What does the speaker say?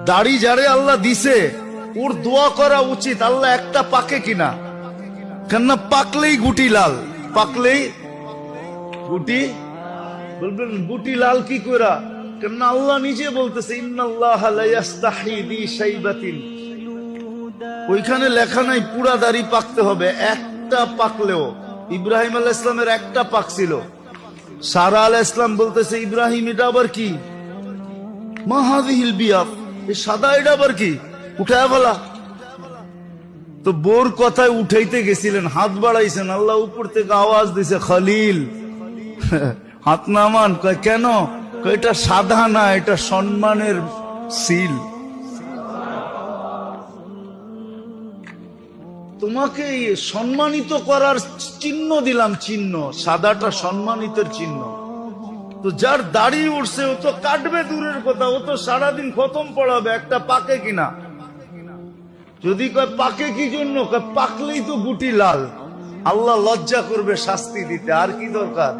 দাড়ি যারে আল্লাহ দিছে ওর দোয়া করা উচিত, আল্লাহ একটা পাকে কিনা, কেননা পাকলেই গুটি লাল, পাকলেই গুটি, বলবেন গুটি লাল কি করা, কেননা আল্লাহ নিজে বলতেছে ইন্নাল্লাহা লা ইস্তাহি বি শাইবাতিন, ওইখানে লেখা নাই পুরা দাড়ি পাকতে হবে, একটা পাকলেও। ইব্রাহিম আলাইহিস সালামের একটা পাকছিল, সারা আলাইহিস সালাম বলতেছে ইব্রাহিম এটা আবার কি, মা হাযিহিল বিয়াদ, এই সাদা এটা আবার কি, উঠায় ফেলা। তো বোর কথায় উঠাইতে গেছিলেন, হাত বাড়াইছেন, আল্লাহ উপর থেকে আওয়াজ দিছে খলিল হাত নামান। কয় কেন? এটা সাদা না, এটা সম্মানের সিল, তোমাকে সম্মানিত করার চিহ্ন দিলাম, চিহ্ন সাদাটা সম্মানিতের চিহ্ন। তো যার দাড়ি উঠছে ও তো কাটবে দূরের কথা, ও তো সারাদিন খতম পড়াবে, একটা পাকে কিনা। যদি কয় পাকে কি জন্য, পাকলেই তো গুটি লাল, আল্লাহ লজ্জা করবে শাস্তি দিতে, আর কি দরকার।